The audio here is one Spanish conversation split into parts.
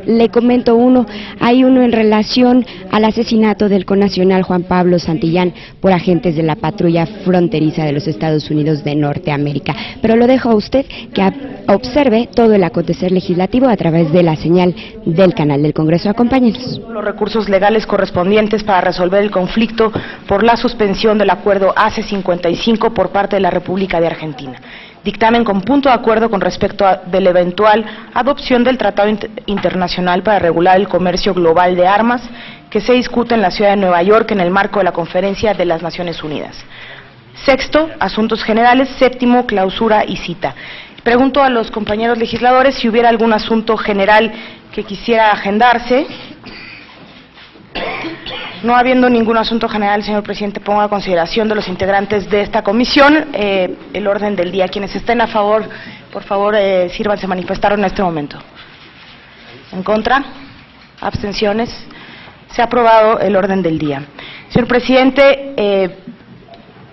Le comento uno, hay uno en relación al asesinato del connacional Juan Pablo Santillán por agentes de la patrulla fronteriza de los Estados Unidos de Norteamérica. Pero lo dejo a usted que observe todo el acontecer legislativo a través de la señal del canal del Congreso. Acompáñenos. Los recursos legales correspondientes para resolver el conflicto por la suspensión del acuerdo AC-55 por parte de la República de Argentina. Dictamen con punto de acuerdo con respecto de la eventual adopción del Tratado Internacional para regular el comercio global de armas que se discute en la ciudad de Nueva York en el marco de la Conferencia de las Naciones Unidas. Sexto, asuntos generales. Séptimo, clausura y cita. Pregunto a los compañeros legisladores si hubiera algún asunto general que quisiera agendarse. No habiendo ningún asunto general, señor presidente, pongo a consideración de los integrantes de esta comisión el orden del día. Quienes estén a favor, por favor, sírvanse manifestar en este momento. ¿En contra? ¿Abstenciones? Se ha aprobado el orden del día. Señor presidente,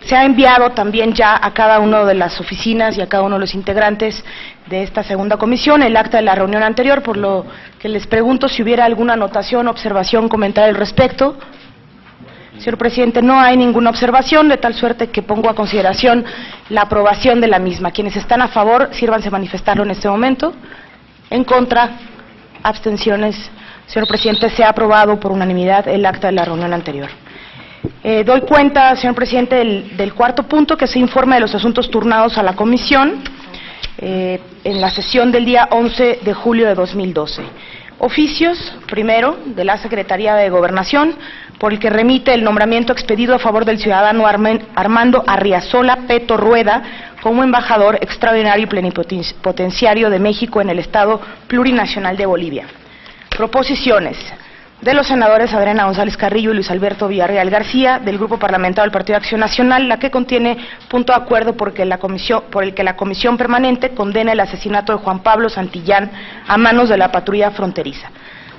se ha enviado también ya a cada una de las oficinas y a cada uno de los integrantes de esta segunda comisión el acta de la reunión anterior, por lo que les pregunto si hubiera alguna anotación, observación, comentario al respecto. Señor presidente, no hay ninguna observación, de tal suerte que pongo a consideración la aprobación de la misma. Quienes están a favor, sírvanse manifestarlo en este momento. En contra, abstenciones. Señor presidente, se ha aprobado por unanimidad el acta de la reunión anterior. Doy cuenta, señor presidente, del cuarto punto, que se informe de los asuntos turnados a la comisión en la sesión del día 11 de julio de 2012. Oficios, primero, de la Secretaría de Gobernación, por el que remite el nombramiento expedido a favor del ciudadano Armando Arriazola Peto Rueda como embajador extraordinario y plenipotenciario de México en el Estado Plurinacional de Bolivia. Proposiciones de los senadores Adriana González Carrillo y Luis Alberto Villarreal García, del Grupo Parlamentario del Partido de Acción Nacional, la que contiene punto de acuerdo por el que la Comisión Permanente condena el asesinato de Juan Pablo Santillán a manos de la patrulla fronteriza.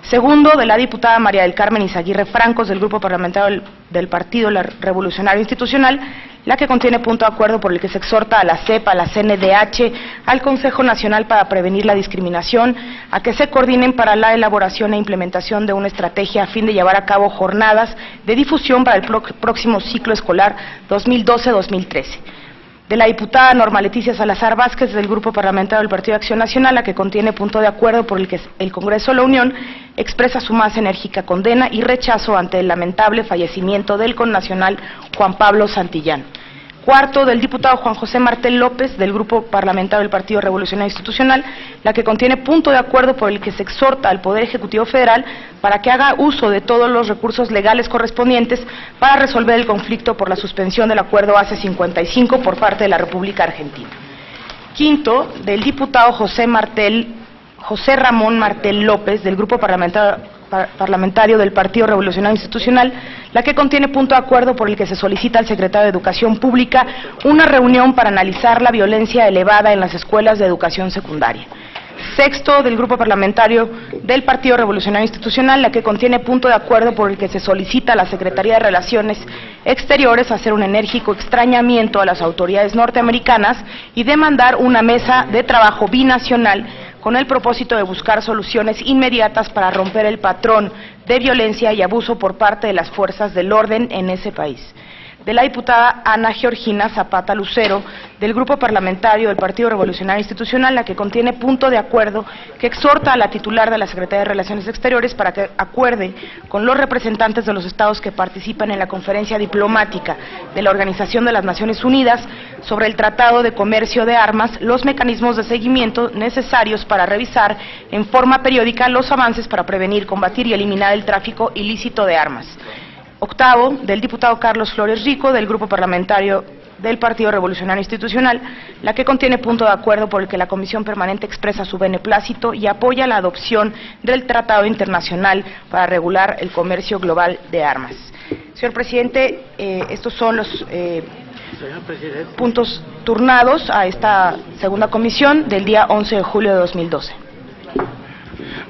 Segundo, de la diputada María del Carmen Izaguirre Francos, del Grupo Parlamentario del Partido Revolucionario Institucional, la que contiene punto de acuerdo por el que se exhorta a la CEP, a la CNDH, al Consejo Nacional para Prevenir la Discriminación, a que se coordinen para la elaboración e implementación de una estrategia a fin de llevar a cabo jornadas de difusión para el próximo ciclo escolar 2012-2013. De la diputada Norma Leticia Salazar Vázquez, del Grupo Parlamentario del Partido de Acción Nacional, la que contiene punto de acuerdo por el que el Congreso de la Unión expresa su más enérgica condena y rechazo ante el lamentable fallecimiento del connacional Juan Pablo Santillán. Cuarto, del diputado Juan José Martel López, del Grupo Parlamentario del Partido Revolucionario Institucional, la que contiene punto de acuerdo por el que se exhorta al Poder Ejecutivo Federal para que haga uso de todos los recursos legales correspondientes para resolver el conflicto por la suspensión del acuerdo AC-55 por parte de la República Argentina. Quinto, del diputado José Ramón Martel López, del Grupo Parlamentario del Partido Revolucionario Institucional, la que contiene punto de acuerdo por el que se solicita al secretario de Educación Pública una reunión para analizar la violencia elevada en las escuelas de educación secundaria. Sexto, del Grupo Parlamentario del Partido Revolucionario Institucional, la que contiene punto de acuerdo por el que se solicita a la Secretaría de Relaciones Exteriores hacer un enérgico extrañamiento a las autoridades norteamericanas y demandar una mesa de trabajo binacional con el propósito de buscar soluciones inmediatas para romper el patrón de violencia y abuso por parte de las fuerzas del orden en ese país. De la diputada Ana Georgina Zapata Lucero, del Grupo Parlamentario del Partido Revolucionario Institucional, la que contiene punto de acuerdo que exhorta a la titular de la Secretaría de Relaciones Exteriores para que acuerde con los representantes de los estados que participan en la conferencia diplomática de la Organización de las Naciones Unidas sobre el Tratado de Comercio de Armas los mecanismos de seguimiento necesarios para revisar en forma periódica los avances para prevenir, combatir y eliminar el tráfico ilícito de armas. Octavo, del diputado Carlos Flores Rico, del Grupo Parlamentario del Partido Revolucionario Institucional, la que contiene punto de acuerdo por el que la Comisión Permanente expresa su beneplácito y apoya la adopción del Tratado Internacional para regular el comercio global de armas. Señor presidente, estos son los puntos turnados a esta segunda comisión del día 11 de julio de 2012.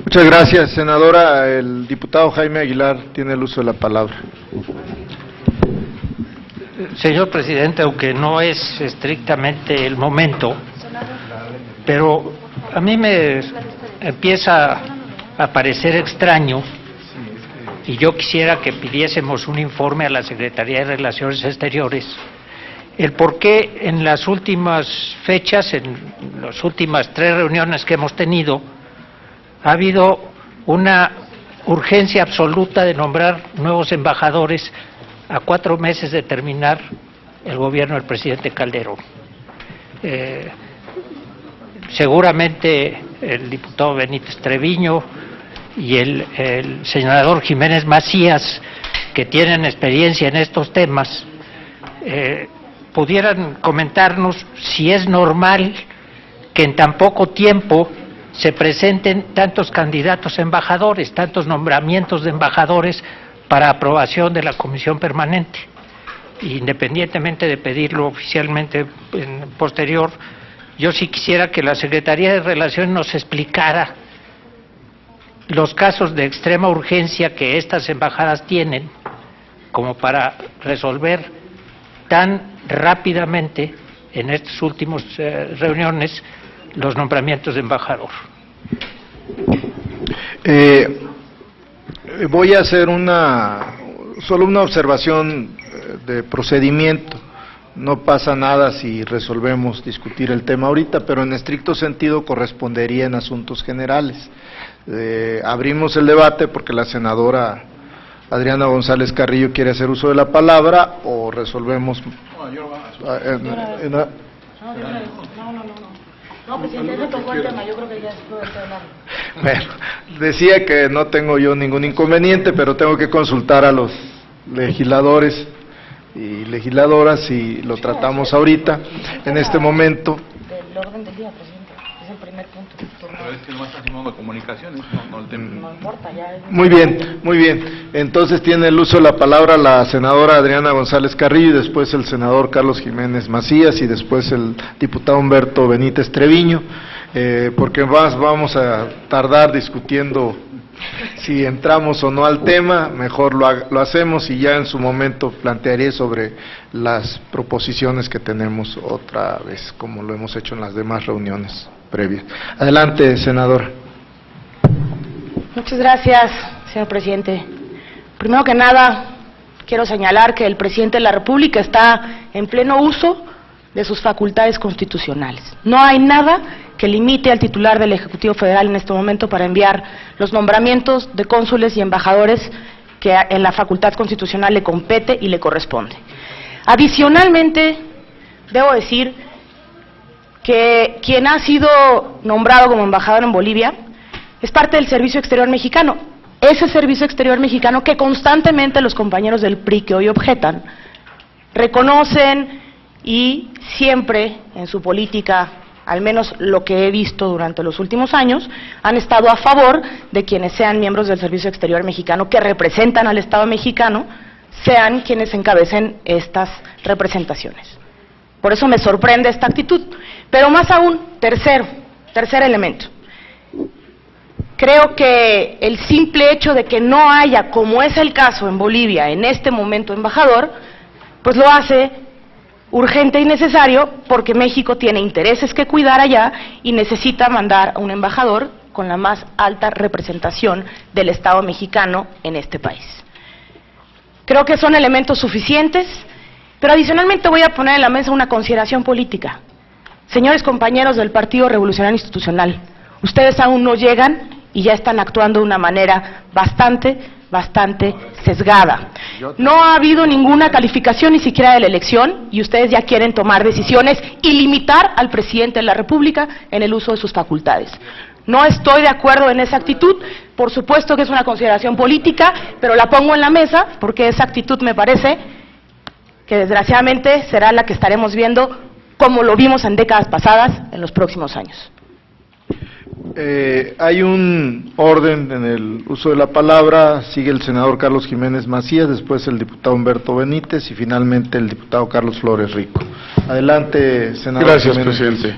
Muchas gracias, senadora. El diputado Jaime Aguilar tiene el uso de la palabra. Señor presidente, aunque no es estrictamente el momento, pero a mí me empieza a parecer extraño, y yo quisiera que pidiésemos un informe a la Secretaría de Relaciones Exteriores, el por qué en las últimas fechas, en las últimas 3 reuniones que hemos tenido, ha habido una urgencia absoluta de nombrar nuevos embajadores a 4 meses de terminar el gobierno del presidente Calderón. Seguramente el diputado Benítez Treviño y el senador Jiménez Macías, que tienen experiencia en estos temas, pudieran comentarnos si es normal que en tan poco tiempo se presenten tantos candidatos a embajadores, tantos nombramientos de embajadores para aprobación de la Comisión Permanente. Independientemente de pedirlo oficialmente en posterior, yo sí quisiera que la Secretaría de Relaciones nos explicara los casos de extrema urgencia que estas embajadas tienen como para resolver tan rápidamente en estas últimas reuniones los nombramientos de embajador. Voy a hacer solo una observación de procedimiento. No pasa nada si resolvemos discutir el tema ahorita, pero en estricto sentido correspondería en asuntos generales. Abrimos el debate porque la senadora Adriana González Carrillo quiere hacer uso de la palabra, o resolvemos. No, presidente, ese tocó el tema, yo creo que ya es prudente hablarlo. Bueno, decía que no tengo yo ningún inconveniente, pero tengo que consultar a los legisladores y legisladoras y lo tratamos ahorita, en este momento. Del orden del día, presidente, es el primer punto. Pero es que no está haciendo de comunicaciones, no el tema. No importa, ya es... Muy bien. Entonces tiene el uso de la palabra la senadora Adriana González Carrillo, y después el senador Carlos Jiménez Macías, y después el diputado Humberto Benítez Treviño, porque más vamos a tardar discutiendo si entramos o no al tema. Mejor lo hacemos y ya en su momento plantearé sobre las proposiciones que tenemos otra vez, como lo hemos hecho en las demás reuniones previas. Adelante, senadora. Muchas gracias, señor presidente. Primero que nada, quiero señalar que el presidente de la República está en pleno uso de sus facultades constitucionales. No hay nada que limite al titular del Ejecutivo Federal en este momento para enviar los nombramientos de cónsules y embajadores que en la facultad constitucional le compete y le corresponde. Adicionalmente, debo decir que quien ha sido nombrado como embajador en Bolivia es parte del Servicio Exterior Mexicano. Ese Servicio Exterior Mexicano que constantemente los compañeros del PRI que hoy objetan reconocen y siempre en su política, al menos lo que he visto durante los últimos años, han estado a favor de quienes sean miembros del Servicio Exterior Mexicano que representan al Estado mexicano, sean quienes encabecen estas representaciones. Por eso me sorprende esta actitud. Pero más aún, tercer elemento. Creo que el simple hecho de que no haya, como es el caso en Bolivia, en este momento embajador, pues lo hace urgente y necesario porque México tiene intereses que cuidar allá y necesita mandar a un embajador con la más alta representación del Estado mexicano en este país. Creo que son elementos suficientes, pero adicionalmente voy a poner en la mesa una consideración política. Señores compañeros del Partido Revolucionario Institucional, ustedes aún no llegan y ya están actuando de una manera bastante sesgada. No ha habido ninguna calificación ni siquiera de la elección y ustedes ya quieren tomar decisiones y limitar al presidente de la República en el uso de sus facultades. No estoy de acuerdo en esa actitud, por supuesto que es una consideración política, pero la pongo en la mesa porque esa actitud me parece que desgraciadamente será la que estaremos viendo como lo vimos en décadas pasadas en los próximos años. Hay un orden en el uso de la palabra. Sigue el senador Carlos Jiménez Macías, después el diputado Humberto Benítez y finalmente el diputado Carlos Flores Rico. Adelante, senador. Gracias, Jiménez. presidente.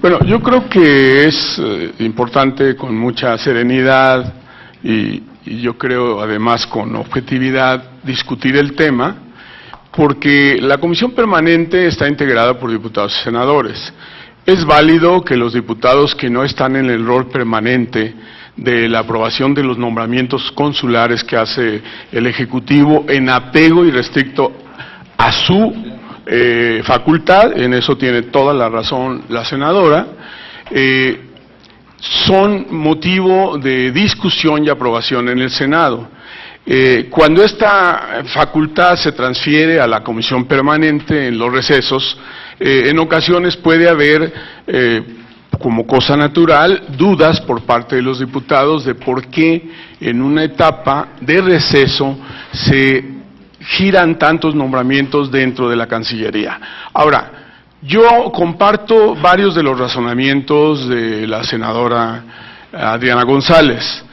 Bueno, yo creo que es importante con mucha serenidad y yo creo además con objetividad discutir el tema, porque la comisión permanente está integrada por diputados y senadores. Es válido que los diputados que no están en el rol permanente de la aprobación de los nombramientos consulares que hace el Ejecutivo en apego y restricto a su facultad, en eso tiene toda la razón la senadora, son motivo de discusión y aprobación en el Senado. Cuando esta facultad se transfiere a la Comisión Permanente en los recesos, en ocasiones puede haber, como cosa natural, dudas por parte de los diputados de por qué en una etapa de receso se giran tantos nombramientos dentro de la Cancillería. Ahora, yo comparto varios de los razonamientos de la senadora Adriana González.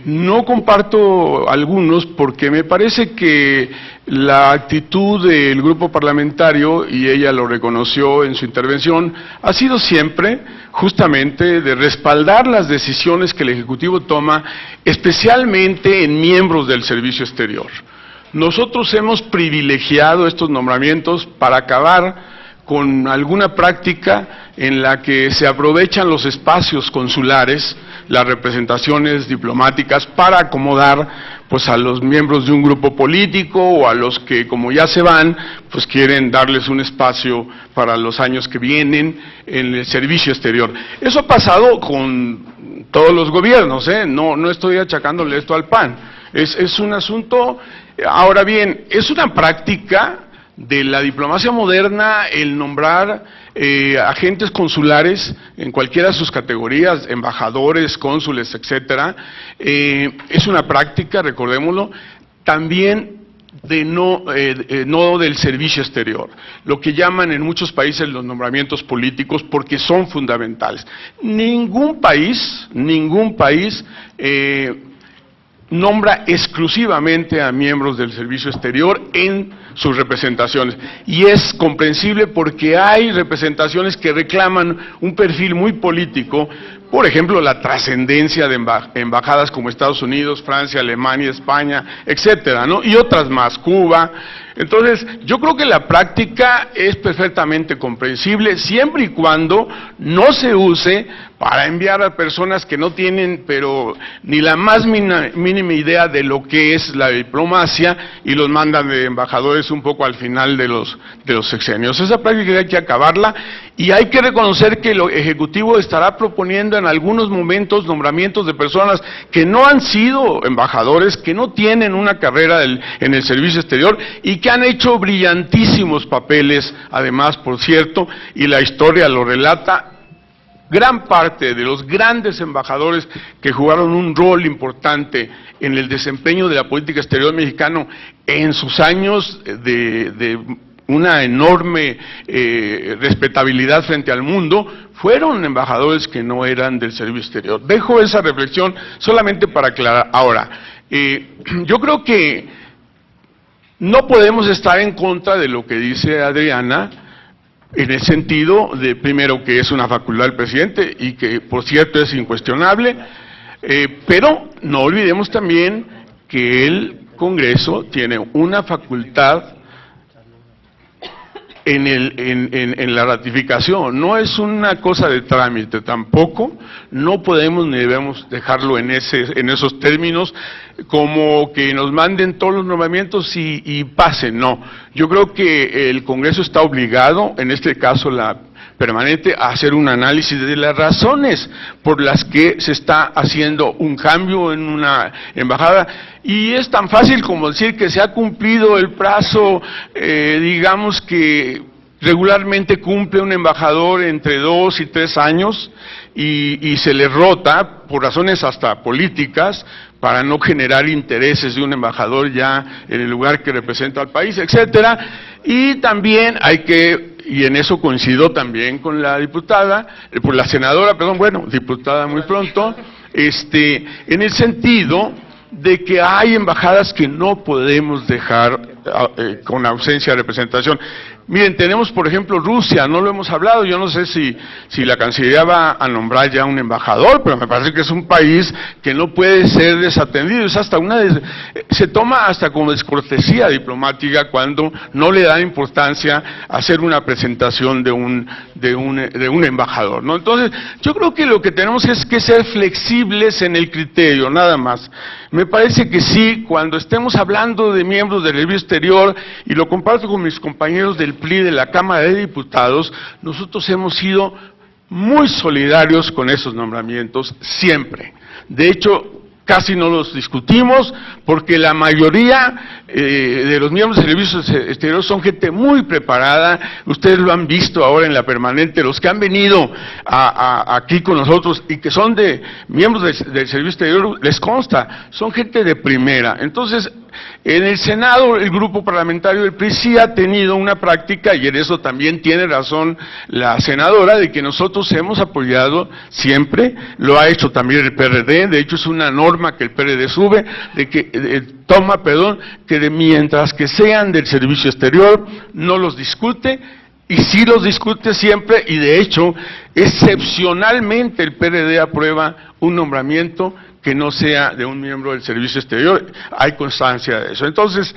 No comparto algunos porque me parece que la actitud del grupo parlamentario, y ella lo reconoció en su intervención, ha sido siempre justamente de respaldar las decisiones que el Ejecutivo toma, especialmente en miembros del Servicio Exterior. Nosotros hemos privilegiado estos nombramientos para acabar con alguna práctica en la que se aprovechan los espacios consulares, las representaciones diplomáticas, para acomodar pues a los miembros de un grupo político o a los que, como ya se van, pues quieren darles un espacio para los años que vienen en el servicio exterior. Eso ha pasado con todos los gobiernos, no estoy achacándole esto al PAN, es un asunto. Ahora bien, es una práctica de la diplomacia moderna el nombrar agentes consulares en cualquiera de sus categorías, embajadores, cónsules, etcétera. Es una práctica, recordémoslo, también de no del servicio exterior, lo que llaman en muchos países los nombramientos políticos, porque son fundamentales. Ningún país nombra exclusivamente a miembros del servicio exterior en sus representaciones, y es comprensible porque hay representaciones que reclaman un perfil muy político, por ejemplo la trascendencia de embajadas como Estados Unidos, Francia, Alemania, España, etcétera, ¿no? Y otras más, Cuba. Entonces, yo creo que la práctica es perfectamente comprensible siempre y cuando no se use para enviar a personas que no tienen pero ni la más mínima idea de lo que es la diplomacia y los mandan de embajadores un poco al final de los sexenios. Esa práctica hay que acabarla y hay que reconocer que el Ejecutivo estará proponiendo en algunos momentos nombramientos de personas que no han sido embajadores, que no tienen una carrera en el servicio exterior y que han hecho brillantísimos papeles, además, por cierto, y la historia lo relata. Gran parte de los grandes embajadores que jugaron un rol importante en el desempeño de la política exterior mexicana en sus años de una enorme respetabilidad frente al mundo, fueron embajadores que no eran del servicio exterior. Dejo esa reflexión solamente para aclarar. Ahora, yo creo que no podemos estar en contra de lo que dice Adriana, en el sentido de, primero, que es una facultad del presidente y que, por cierto, es incuestionable, pero no olvidemos también que el Congreso tiene una facultad en la ratificación, no es una cosa de trámite tampoco, no podemos ni debemos dejarlo en esos términos, como que nos manden todos los nombramientos y pasen, no. Yo creo que el Congreso está obligado, en este caso la permanente, a hacer un análisis de las razones por las que se está haciendo un cambio en una embajada, y es tan fácil como decir que se ha cumplido el plazo, digamos que regularmente cumple un embajador entre 2 y 3 años, y se le rota por razones hasta políticas, para no generar intereses de un embajador ya en el lugar que representa al país, etcétera. Y también hay que, y en eso coincido también con la diputada, la senadora, perdón, bueno, diputada muy pronto, en el sentido de que hay embajadas que no podemos dejar con ausencia de representación. Miren, tenemos por ejemplo Rusia, no lo hemos hablado, yo no sé si la Cancillería va a nombrar ya un embajador, pero me parece que es un país que no puede ser desatendido, es hasta se toma hasta como descortesía diplomática cuando no le dan importancia a hacer una presentación de un embajador, ¿no? Entonces, yo creo que lo que tenemos es que ser flexibles en el criterio, nada más. Me parece que sí, cuando estemos hablando de miembros del Servicio Exterior, y lo comparto con mis compañeros del PRI de la Cámara de Diputados, nosotros hemos sido muy solidarios con esos nombramientos, siempre. De hecho, casi no los discutimos, porque la mayoría de los miembros del Servicio Exterior son gente muy preparada, ustedes lo han visto ahora en la permanente, los que han venido aquí con nosotros y que son miembros del Servicio Exterior, les consta, son gente de primera. Entonces, en el Senado, el grupo parlamentario del PRI sí ha tenido una práctica, y en eso también tiene razón la senadora, de que nosotros hemos apoyado siempre, lo ha hecho también el PRD, de hecho es una norma que el PRD sube, que mientras que sean del Servicio Exterior, no los discute, y sí los discute siempre, y de hecho, excepcionalmente el PRD aprueba un nombramiento que no sea de un miembro del Servicio Exterior, hay constancia de eso. Entonces,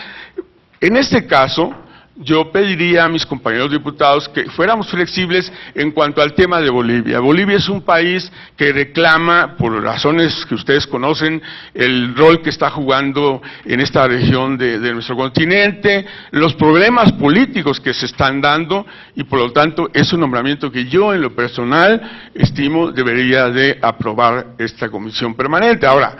en este caso, yo pediría a mis compañeros diputados que fuéramos flexibles en cuanto al tema de Bolivia. Bolivia es un país que reclama, por razones que ustedes conocen, el rol que está jugando en esta región de nuestro continente, los problemas políticos que se están dando, y por lo tanto es un nombramiento que yo en lo personal estimo debería de aprobar esta comisión permanente. Ahora,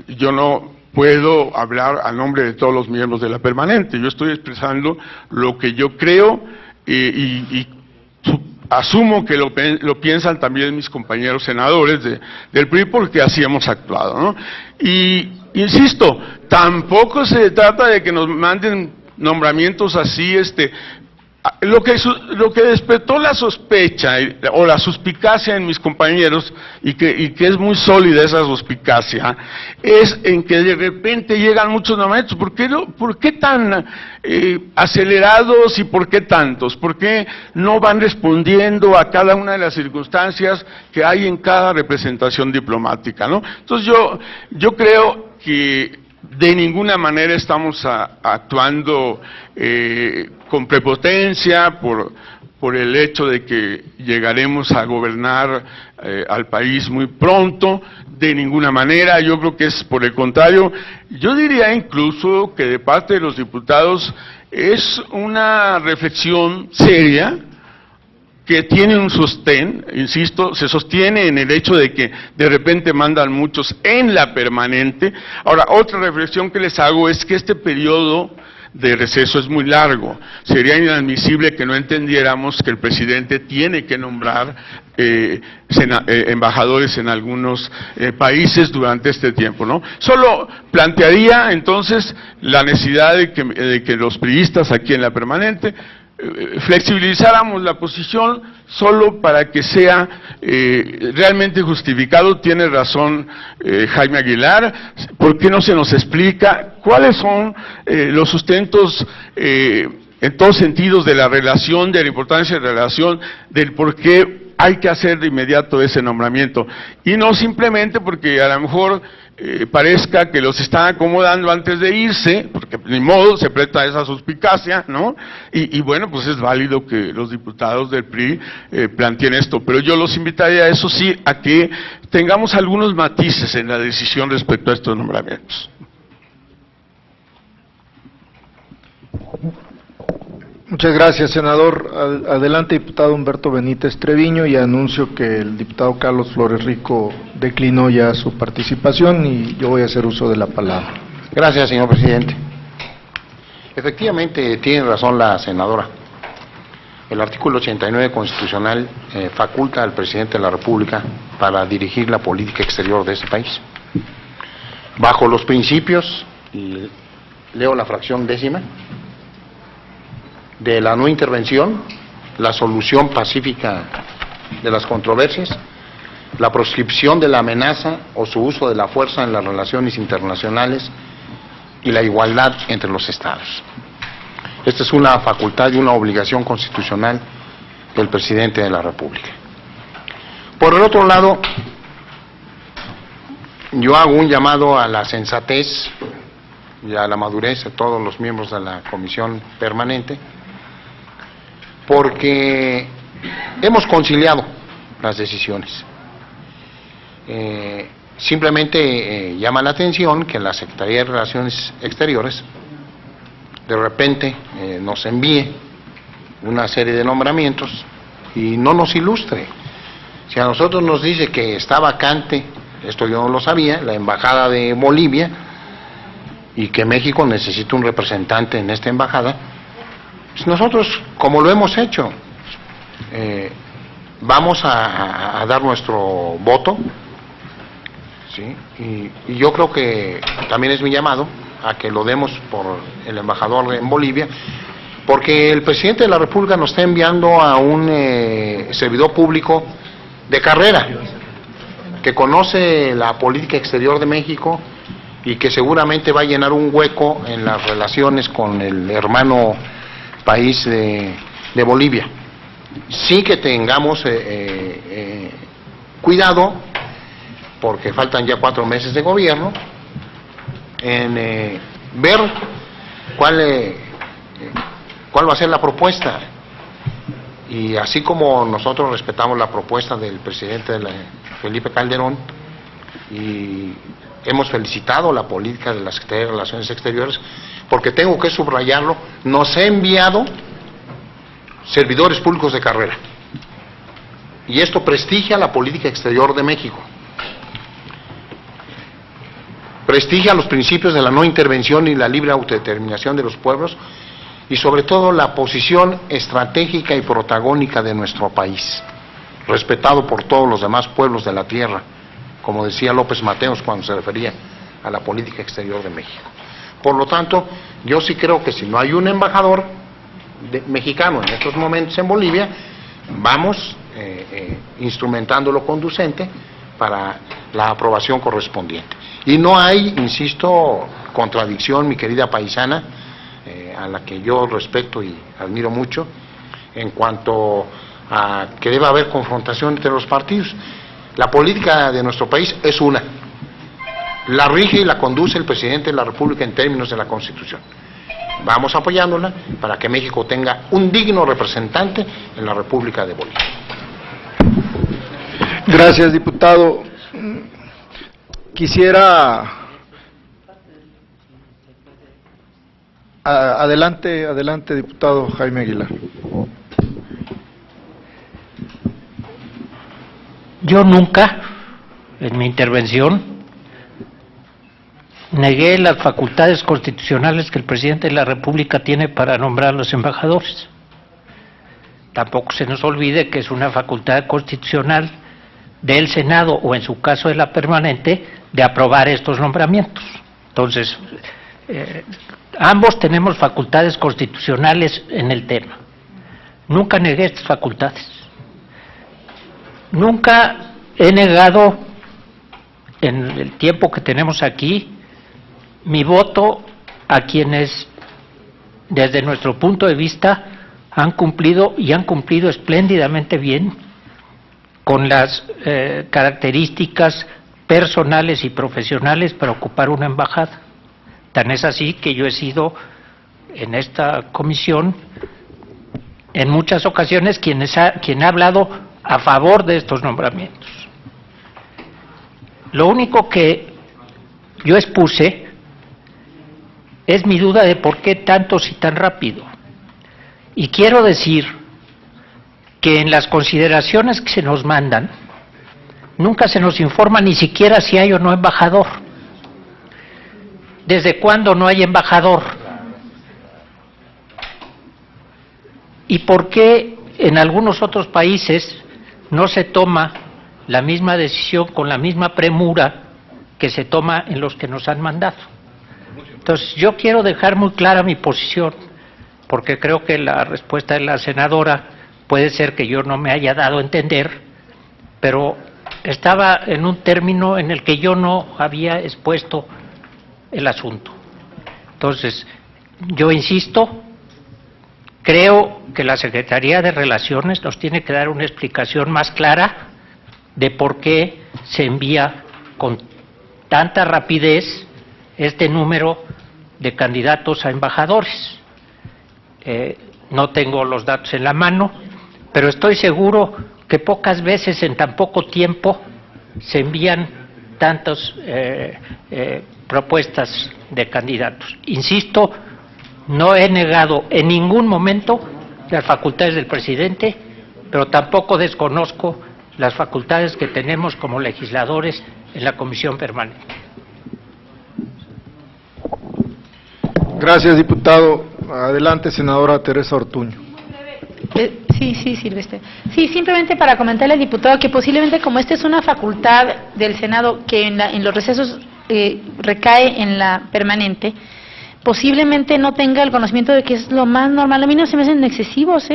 yo no puedo hablar a nombre de todos los miembros de la permanente, yo estoy expresando lo que yo creo y asumo que lo piensan también mis compañeros senadores del PRI, porque así hemos actuado, ¿no? Y insisto, tampoco se trata de que nos manden nombramientos así, lo que despertó la sospecha o la suspicacia en mis compañeros, y que es muy sólida esa suspicacia, es en que de repente llegan muchos nombramientos. ¿Por qué tan acelerados y por qué tantos? ¿Por qué no van respondiendo a cada una de las circunstancias que hay en cada representación diplomática, ¿no? Entonces yo creo que de ninguna manera estamos actuando con prepotencia por el hecho de que llegaremos a gobernar al país muy pronto, de ninguna manera. Yo creo que es por el contrario, yo diría incluso que de parte de los diputados es una reflexión seria, que tiene un sostén, insisto, se sostiene en el hecho de que de repente mandan muchos en la permanente. Ahora, otra reflexión que les hago es que este periodo de receso es muy largo. Sería inadmisible que no entendiéramos que el presidente tiene que nombrar embajadores en algunos países durante este tiempo, ¿no? Solo plantearía entonces la necesidad de que los priistas aquí en la permanente flexibilizáramos la posición solo para que sea realmente justificado. Tiene razón Jaime Aguilar, ¿por qué no se nos explica cuáles son los sustentos en todos sentidos de la relación, de la importancia de la relación, del por qué hay que hacer de inmediato ese nombramiento? Y no simplemente porque a lo mejor parezca que los están acomodando antes de irse, porque ni modo, se presta esa suspicacia, ¿no? Y bueno, pues es válido que los diputados del PRI planteen esto, pero yo los invitaría, eso sí, a que tengamos algunos matices en la decisión respecto a estos nombramientos. Muchas gracias, senador. Adelante, diputado Humberto Benítez Treviño, y anuncio que el diputado Carlos Flores Rico declinó ya su participación y yo voy a hacer uso de la palabra. Gracias, señor presidente. Efectivamente, tiene razón la senadora. El artículo 89 constitucional faculta al presidente de la República para dirigir la política exterior de este país. Bajo los principios, y leo la fracción 10ª, de la no intervención, la solución pacífica de las controversias, la proscripción de la amenaza o su uso de la fuerza en las relaciones internacionales y la igualdad entre los estados. Esta es una facultad y una obligación constitucional del presidente de la República. Por el otro lado, yo hago un llamado a la sensatez y a la madurez de todos los miembros de la comisión permanente, porque hemos conciliado las decisiones. Simplemente llama la atención que la Secretaría de Relaciones Exteriores de repente nos envíe una serie de nombramientos y no nos ilustre. Si a nosotros nos dice que está vacante, esto yo no lo sabía, la embajada de Bolivia, y que México necesita un representante en esta embajada, pues nosotros, como lo hemos hecho, vamos a dar nuestro voto, ¿sí? Y yo creo que también es mi llamado a que lo demos por el embajador en Bolivia, porque el presidente de la República nos está enviando a un servidor público de carrera, que conoce la política exterior de México y que seguramente va a llenar un hueco en las relaciones con el hermano país de Bolivia. Sí que tengamos cuidado, porque faltan ya 4 meses de gobierno, en ver cuál va a ser la propuesta. Y así como nosotros respetamos la propuesta del presidente Felipe Calderón y hemos felicitado la política de la Secretaría de Relaciones Exteriores, porque tengo que subrayarlo, nos ha enviado servidores públicos de carrera. Y esto prestigia la política exterior de México. Prestigia los principios de la no intervención y la libre autodeterminación de los pueblos, y sobre todo la posición estratégica y protagónica de nuestro país, respetado por todos los demás pueblos de la tierra, como decía López Mateos cuando se refería a la política exterior de México. Por lo tanto, yo sí creo que si no hay un embajador mexicano en estos momentos en Bolivia, vamos instrumentando lo conducente para la aprobación correspondiente. Y no hay, insisto, contradicción, mi querida paisana, a la que yo respeto y admiro mucho, en cuanto a que debe haber confrontación entre los partidos. La política de nuestro país es una. La rige y la conduce el presidente de la República en términos de la Constitución. Vamos apoyándola para que México tenga un digno representante en la República de Bolivia. Gracias, diputado. Quisiera... Adelante, diputado Jaime Aguilar. Yo nunca, en mi intervención, negué las facultades constitucionales que el presidente de la República tiene para nombrar a los embajadores. Tampoco se nos olvide que es una facultad constitucional del Senado, o en su caso de la permanente, de aprobar estos nombramientos. Entonces, ambos tenemos facultades constitucionales en el tema. Nunca negué estas facultades. Nunca he negado, en el tiempo que tenemos aquí, mi voto a quienes, desde nuestro punto de vista, han cumplido y han cumplido espléndidamente bien con las características personales y profesionales para ocupar una embajada. Tan es así que yo he sido en esta comisión en muchas ocasiones quien ha hablado a favor de estos nombramientos. Lo único que yo expuse es mi duda de por qué tantos y tan rápido. Y quiero decir que en las consideraciones que se nos mandan, nunca se nos informa ni siquiera si hay o no embajador. ¿Desde cuándo no hay embajador? ¿Y por qué en algunos otros países no se toma la misma decisión con la misma premura que se toma en los que nos han mandado? Entonces, yo quiero dejar muy clara mi posición, porque creo que la respuesta de la senadora puede ser que yo no me haya dado a entender, pero estaba en un término en el que yo no había expuesto el asunto. Entonces, yo insisto creo que la Secretaría de Relaciones nos tiene que dar una explicación más clara de por qué se envía con tanta rapidez este número de candidatos a embajadores. No tengo los datos en la mano, pero estoy seguro que pocas veces en tan poco tiempo se envían tantas propuestas de candidatos. Insisto, no he negado en ningún momento las facultades del presidente, pero tampoco desconozco las facultades que tenemos como legisladores en la Comisión Permanente. Gracias, diputado. Adelante, senadora Teresa Ortuño. Sí, Silvestre. Sí, simplemente para comentarle al diputado que posiblemente como esta es una facultad del Senado que en los recesos recae en la permanente, posiblemente no tenga el conocimiento de que es lo más normal. A mí no se me hacen excesivos,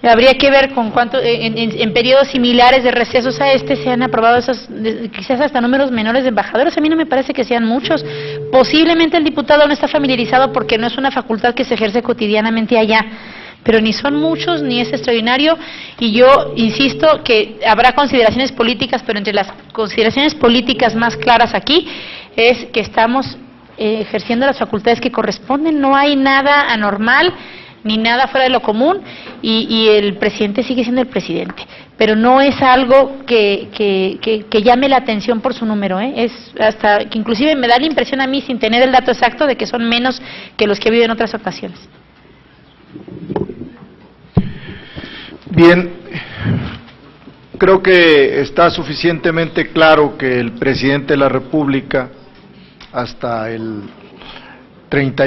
Habría que ver con cuánto, en periodos similares de recesos a este se han aprobado esos, quizás hasta números menores de embajadores. A mí no me parece que sean muchos. Posiblemente el diputado no está familiarizado porque no es una facultad que se ejerce cotidianamente allá, pero ni son muchos ni es extraordinario, y yo insisto que habrá consideraciones políticas, pero entre las consideraciones políticas más claras aquí es que estamos ejerciendo las facultades que corresponden. No hay nada anormal ni nada fuera de lo común, y el presidente sigue siendo el presidente, pero no es algo que llame la atención por su número, es hasta que inclusive me da la impresión a mí, sin tener el dato exacto, de que son menos que los que he habido en otras ocasiones. Bien, creo que está suficientemente claro que el presidente de la República hasta el 30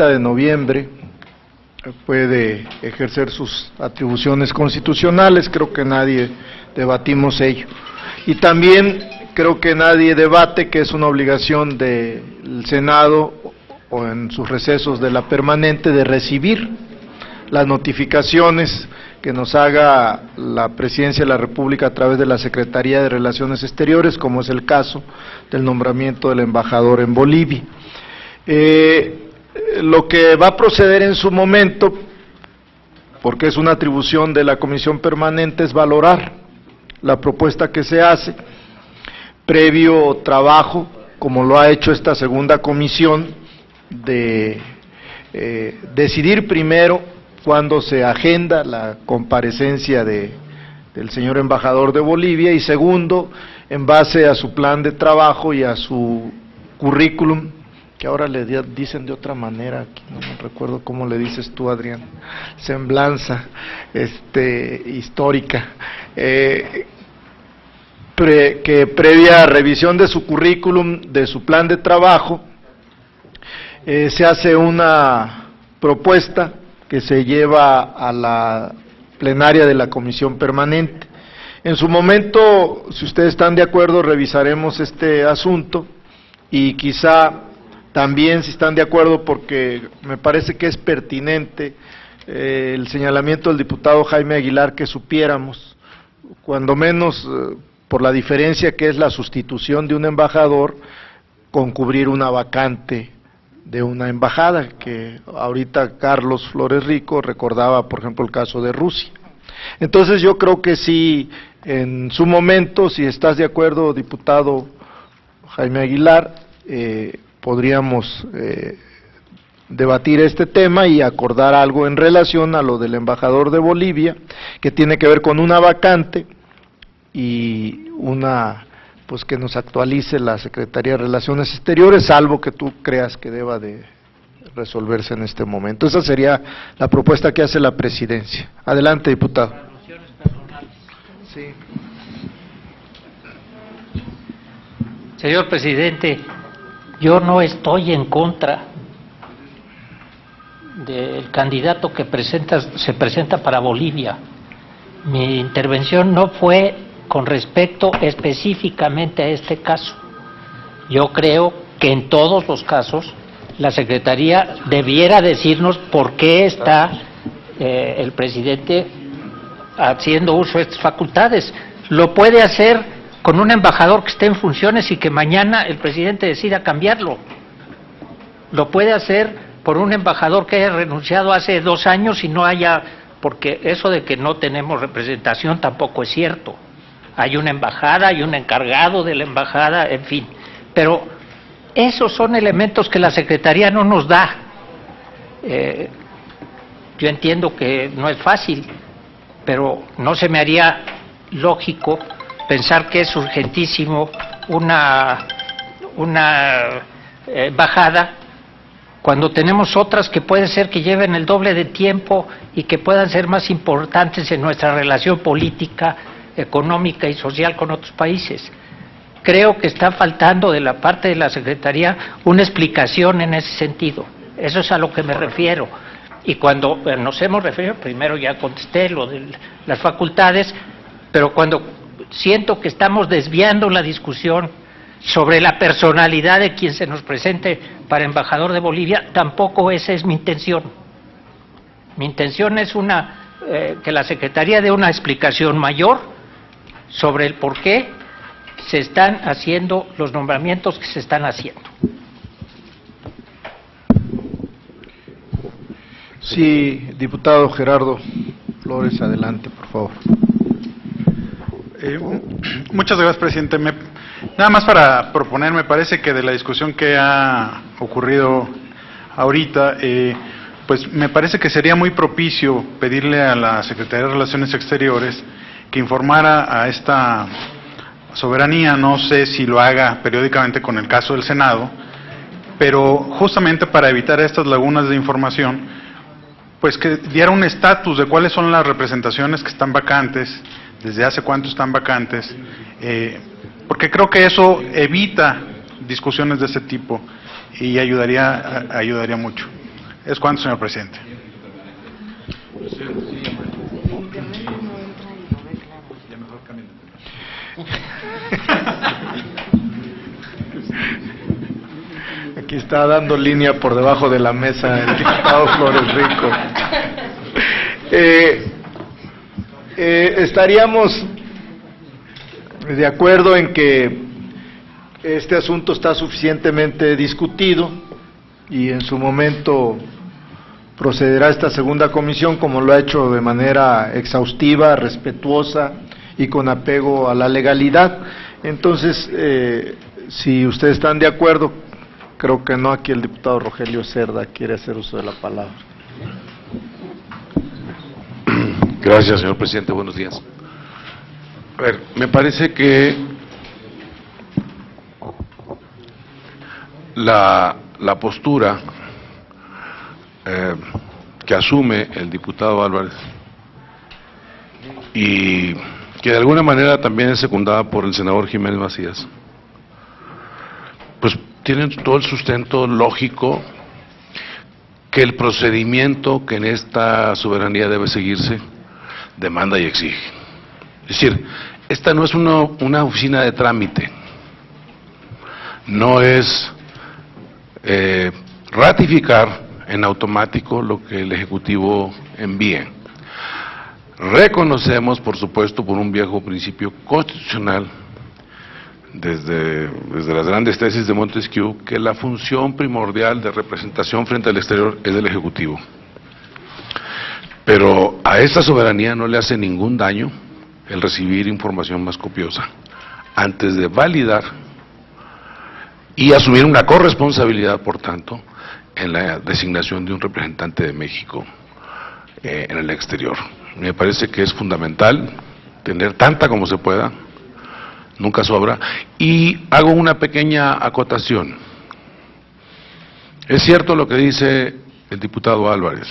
de noviembre puede ejercer sus atribuciones constitucionales. Creo que nadie debatimos ello. Y también creo que nadie debate que es una obligación del Senado o en sus recesos de la permanente de recibir las notificaciones que nos haga la Presidencia de la República a través de la Secretaría de Relaciones Exteriores, como es el caso del nombramiento del embajador en Bolivia. Lo que va a proceder en su momento, porque es una atribución de la Comisión Permanente, es valorar la propuesta que se hace, previo trabajo, como lo ha hecho esta segunda comisión, de decidir primero cuándo se agenda la comparecencia del señor embajador de Bolivia, y segundo, en base a su plan de trabajo y a su currículum, que ahora le dicen de otra manera, no me recuerdo cómo le dices tú, Adrián, semblanza histórica, que previa revisión de su currículum, de su plan de trabajo, se hace una propuesta que se lleva a la plenaria de la Comisión Permanente. En su momento, si ustedes están de acuerdo, revisaremos este asunto, y quizá también, si están de acuerdo, porque me parece que es pertinente el señalamiento del diputado Jaime Aguilar, que supiéramos, cuando menos por la diferencia que es la sustitución de un embajador con cubrir una vacante de una embajada, que ahorita Carlos Flores Rico recordaba, por ejemplo, el caso de Rusia. Entonces yo creo que sí, en su momento, si estás de acuerdo, diputado Jaime Aguilar, podríamos debatir este tema y acordar algo en relación a lo del embajador de Bolivia, que tiene que ver con una vacante y pues que nos actualice la Secretaría de Relaciones Exteriores, salvo que tú creas que deba de resolverse en este momento. Esa sería la propuesta que hace la Presidencia. Adelante, diputado. Sí. Señor presidente, yo no estoy en contra del candidato que se presenta para Bolivia. Mi intervención no fue con respecto específicamente a este caso. Yo creo que en todos los casos la Secretaría debiera decirnos por qué está el presidente haciendo uso de estas facultades. Lo puede hacer con un embajador que esté en funciones y que mañana el presidente decida cambiarlo. Lo puede hacer por un embajador que haya renunciado hace 2 años y no haya, porque eso de que no tenemos representación tampoco es cierto. Hay una embajada, hay un encargado de la embajada, en fin. Pero esos son elementos que la Secretaría no nos da. Yo entiendo que no es fácil, pero no se me haría lógico pensar que es urgentísimo una embajada cuando tenemos otras que puede ser que lleven el doble de tiempo y que puedan ser más importantes en nuestra relación política, económica y social con otros países. Creo que está faltando de la parte de la Secretaría una explicación en ese sentido. Eso es a lo que me refiero. Y cuando nos hemos referido, primero ya contesté lo de las facultades, pero cuando siento que estamos desviando la discusión sobre la personalidad de quien se nos presente para embajador de Bolivia, tampoco esa es mi intención. Mi intención es que la Secretaría dé una explicación mayor sobre el por qué se están haciendo los nombramientos que se están haciendo. Sí, diputado Gerardo Flores, adelante, por favor. Muchas gracias, presidente. Nada más para proponer, me parece que de la discusión que ha ocurrido ahorita, pues me parece que sería muy propicio pedirle a la Secretaría de Relaciones Exteriores que informara a esta soberanía, no sé si lo haga periódicamente con el caso del Senado, pero justamente para evitar estas lagunas de información, pues que diera un estatus de cuáles son las representaciones que están vacantes, desde hace cuánto están vacantes, porque creo que eso evita discusiones de ese tipo y ayudaría mucho. Es cuanto, señor presidente. Aquí está dando línea por debajo de la mesa el diputado Flores Rico. Estaríamos de acuerdo en que este asunto está suficientemente discutido y en su momento procederá esta segunda comisión, como lo ha hecho de manera exhaustiva, respetuosa y con apego a la legalidad. Entonces, si ustedes están de acuerdo, creo que no, aquí el diputado Rogelio Cerda quiere hacer uso de la palabra. Gracias, señor presidente. Buenos días. A ver, me parece que la postura que asume el diputado Álvarez y que de alguna manera también es secundada por el senador Jiménez Macías, pues tienen todo el sustento lógico que el procedimiento que en esta soberanía debe seguirse demanda y exige. Es decir, esta no es una oficina de trámite, no es ratificar en automático lo que el Ejecutivo envíe. Reconocemos, por supuesto, por un viejo principio constitucional, desde las grandes tesis de Montesquieu, que la función primordial de representación frente al exterior es del Ejecutivo. Pero a esta soberanía no le hace ningún daño el recibir información más copiosa, antes de validar y asumir una corresponsabilidad, por tanto, en la designación de un representante de México en el exterior. Me parece que es fundamental tener tanta como se pueda, nunca sobra, y hago una pequeña acotación. Es cierto lo que dice el diputado Álvarez.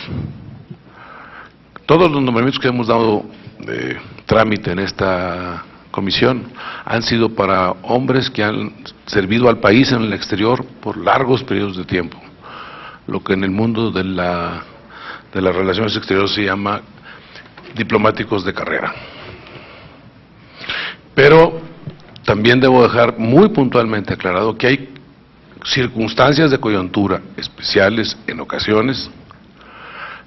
Todos los nombramientos que hemos dado de trámite en esta comisión han sido para hombres que han servido al país en el exterior por largos periodos de tiempo, lo que en el mundo de las relaciones exteriores se llama diplomáticos de carrera. Pero también debo dejar muy puntualmente aclarado que hay circunstancias de coyuntura especiales en ocasiones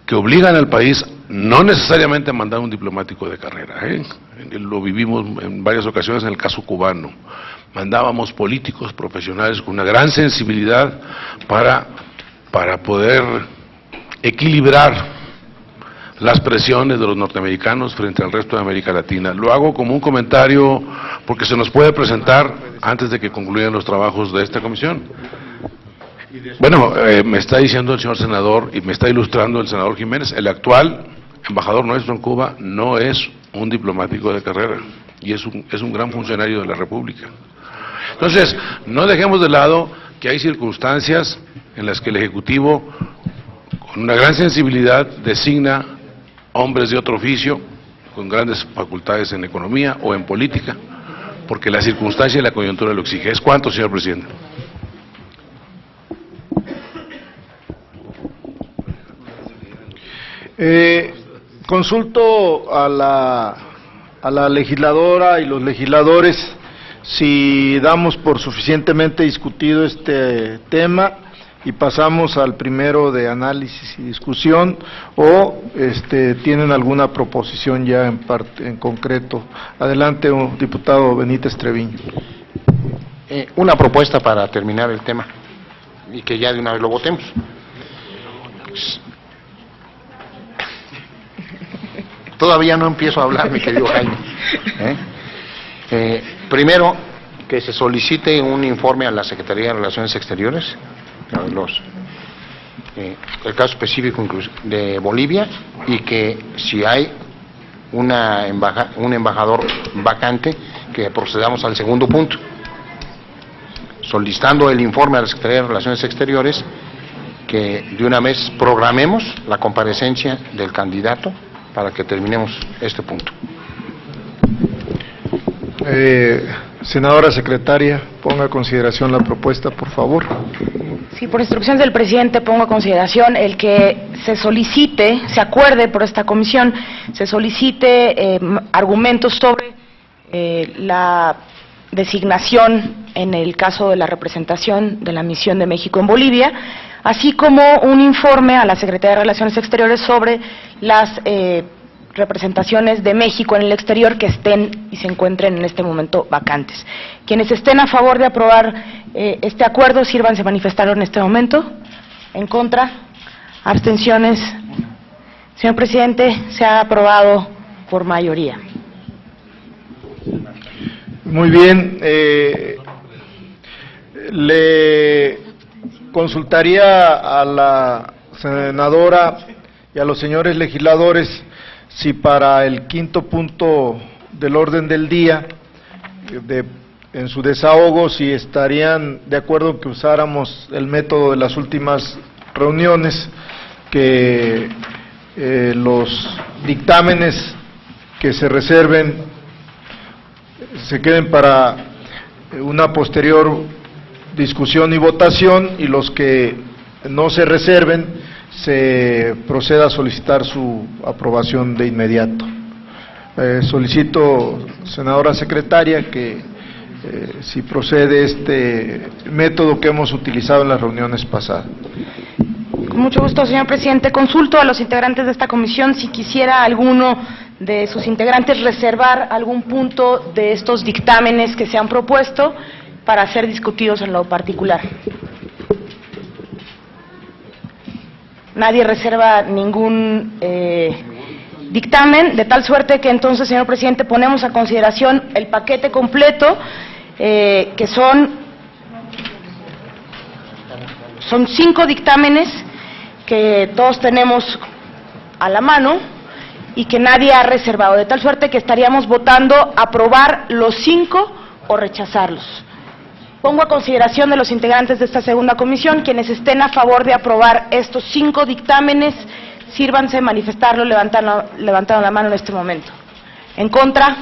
que obligan al país no necesariamente a mandar un diplomático de carrera, Lo vivimos en varias ocasiones en el caso cubano. Mandábamos políticos profesionales con una gran sensibilidad para para poder equilibrar las presiones de los norteamericanos frente al resto de América Latina. Lo hago como un comentario porque se nos puede presentar antes de que concluyan los trabajos de esta comisión. Bueno, me está diciendo el señor senador y me está ilustrando el senador Jiménez, el actual embajador nuestro en Cuba no es un diplomático de carrera y es un gran funcionario de la República. Entonces, no dejemos de lado que hay circunstancias en las que el Ejecutivo, con una gran sensibilidad, designa hombres de otro oficio, con grandes facultades en economía o en política, porque la circunstancia y la coyuntura lo exige. ¿Es cuánto, señor presidente? Consulto a la legisladora y los legisladores si damos por suficientemente discutido este tema y pasamos al primero de análisis y discusión, o tienen alguna proposición ya en concreto. Adelante, diputado Benítez Treviño. Una propuesta para terminar el tema y que ya de una vez lo votemos. Todavía no empiezo a hablar, mi querido Jaime. Primero, que se solicite un informe a la Secretaría de Relaciones Exteriores, el caso específico de Bolivia, y que si hay un embajador vacante, que procedamos al segundo punto, solicitando el informe a la Secretaría de Relaciones Exteriores, que de una vez programemos la comparecencia del candidato para que terminemos este punto. Senadora secretaria, ponga a consideración la propuesta, por favor. Sí, por instrucciones del presidente pongo a consideración el que se solicite, se acuerde por esta comisión, se solicite argumentos sobre la designación en el caso de la representación de la misión de México en Bolivia, así como un informe a la Secretaría de Relaciones Exteriores sobre las representaciones de México en el exterior que estén y se encuentren en este momento vacantes. Quienes estén a favor de aprobar este acuerdo, sírvanse manifestarlo en este momento. ¿En contra? ¿Abstenciones? Señor presidente, se ha aprobado por mayoría. Muy bien. Le consultaría a la senadora y a los señores legisladores si para el quinto punto del orden del día, en su desahogo, si estarían de acuerdo en que usáramos el método de las últimas reuniones, que los dictámenes que se reserven se queden para una posterior discusión y votación, y los que no se reserven se proceda a solicitar su aprobación de inmediato. Solicito, senadora secretaria, que si procede este método que hemos utilizado en las reuniones pasadas. Con mucho gusto, señor presidente. Consulto a los integrantes de esta comisión si quisiera alguno de sus integrantes reservar algún punto de estos dictámenes que se han propuesto para ser discutidos en lo particular. Nadie reserva ningún dictamen, de tal suerte que entonces, señor presidente, ponemos a consideración el paquete completo, que son 5 dictámenes que todos tenemos a la mano y que nadie ha reservado, de tal suerte que estaríamos votando aprobar los 5 o rechazarlos. Pongo a consideración de los integrantes de esta segunda comisión, quienes estén a favor de aprobar estos 5 dictámenes, sírvanse manifestarlo levantando la mano en este momento. ¿En contra?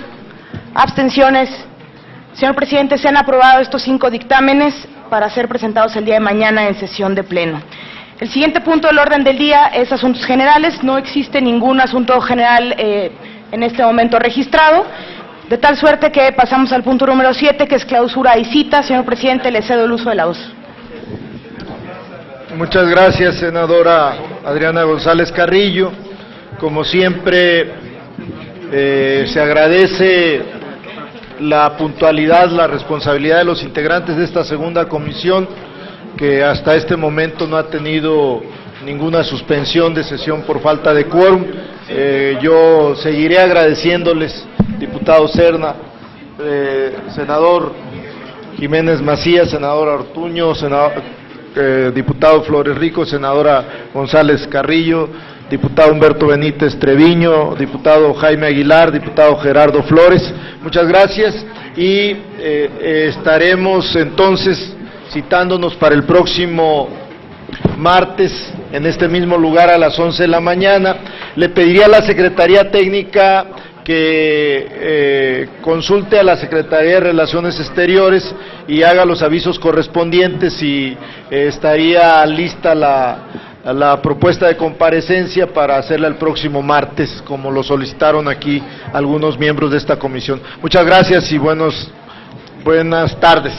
¿Abstenciones? Señor presidente, se han aprobado estos 5 dictámenes para ser presentados el día de mañana en sesión de pleno. El siguiente punto del orden del día es asuntos generales. No existe ningún asunto general en este momento registrado, de tal suerte que pasamos al punto número 7, que es clausura y cita. Señor presidente, le cedo el uso de la voz. Muchas gracias, senadora Adriana González Carrillo. Como siempre, se agradece la puntualidad, la responsabilidad de los integrantes de esta segunda comisión que hasta este momento no ha tenido ninguna suspensión de sesión por falta de quórum. Yo seguiré agradeciéndoles, diputado Serna, senador Jiménez Macías, senador Ortuño, diputado Flores Rico, senadora González Carrillo, diputado Humberto Benítez Treviño, diputado Jaime Aguilar, diputado Gerardo Flores. Muchas gracias y estaremos entonces citándonos para el próximo martes en este mismo lugar a las 11 de la mañana. Le pediría a la Secretaría Técnica que consulte a la Secretaría de Relaciones Exteriores y haga los avisos correspondientes y estaría lista la propuesta de comparecencia para hacerla el próximo martes, como lo solicitaron aquí algunos miembros de esta comisión. Muchas gracias y buenas tardes.